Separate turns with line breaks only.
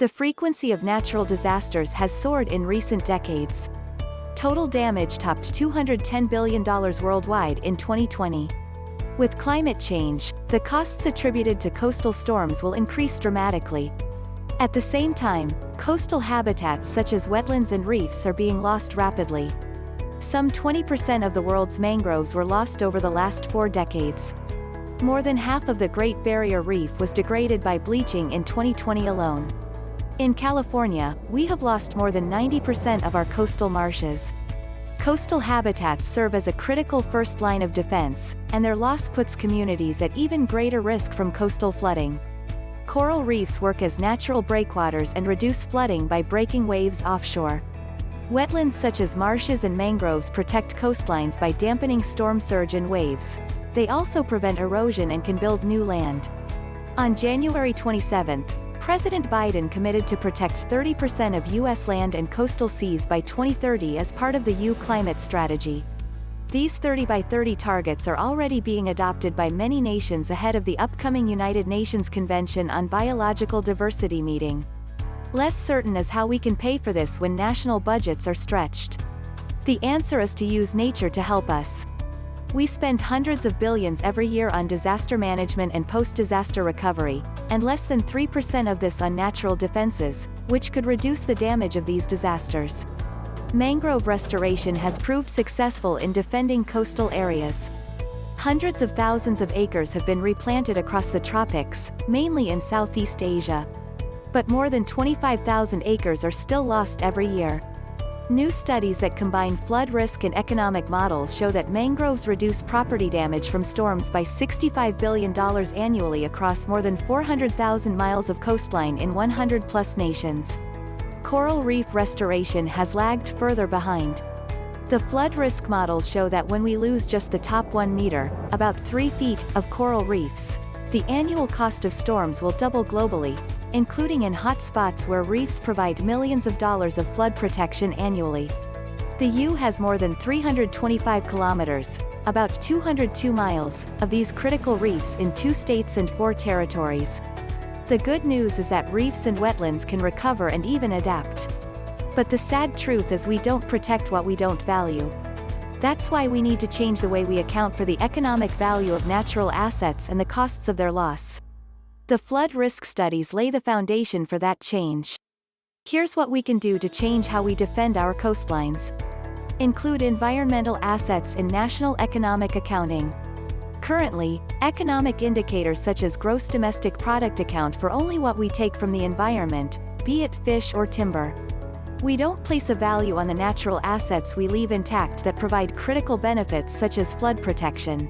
The frequency of natural disasters has soared in recent decades. Total damage topped $210 billion worldwide in 2020. With climate change, the costs attributed to coastal storms will increase dramatically. At the same time, coastal habitats such as wetlands and reefs are being lost rapidly. Some 20% of the world's mangroves were lost over the last 4 decades. More than half of the Great Barrier Reef was degraded by bleaching in 2020 alone. In California, we have lost more than 90% of our coastal marshes. Coastal habitats serve as a critical first line of defense, and their loss puts communities at even greater risk from coastal flooding. Coral reefs work as natural breakwaters and reduce flooding by breaking waves offshore. Wetlands such as marshes and mangroves protect coastlines by dampening storm surge and waves. They also prevent erosion and can build new land. On January 27, President Biden committed to protect 30% of U.S. land and coastal seas by 2030 as part of the U climate strategy. These 30 by 30 targets are already being adopted by many nations ahead of the upcoming United Nations Convention on Biological Diversity meeting. Less certain is how we can pay for this when national budgets are stretched. The answer is to use nature to help us. We spend hundreds of billions every year on disaster management and post-disaster recovery, and less than 3% of this on natural defenses, which could reduce the damage of these disasters. Mangrove restoration has proved successful in defending coastal areas. Hundreds of thousands of acres have been replanted across the tropics, mainly in Southeast Asia. But more than 25,000 acres are still lost every year. New studies that combine flood risk and economic models show that mangroves reduce property damage from storms by $65 billion annually across more than 400,000 miles of coastline in 100-plus nations. Coral reef restoration has lagged further behind. The flood risk models show that when we lose just the top 1 meter, about 3 feet, of coral reefs, the annual cost of storms will double globally, including in hot spots where reefs provide millions of dollars of flood protection annually. The U has more than 325 kilometers, about 202 miles, of these critical reefs in 2 states and 4 territories. The good news is that reefs and wetlands can recover and even adapt. But the sad truth is we don't protect what we don't value. That's why we need to change the way we account for the economic value of natural assets and the costs of their loss. The flood risk studies lay the foundation for that change. Here's what we can do to change how we defend our coastlines. Include environmental assets in national economic accounting. Currently, economic indicators such as gross domestic product account for only what we take from the environment, be it fish or timber. We don't place a value on the natural assets we leave intact that provide critical benefits such as flood protection.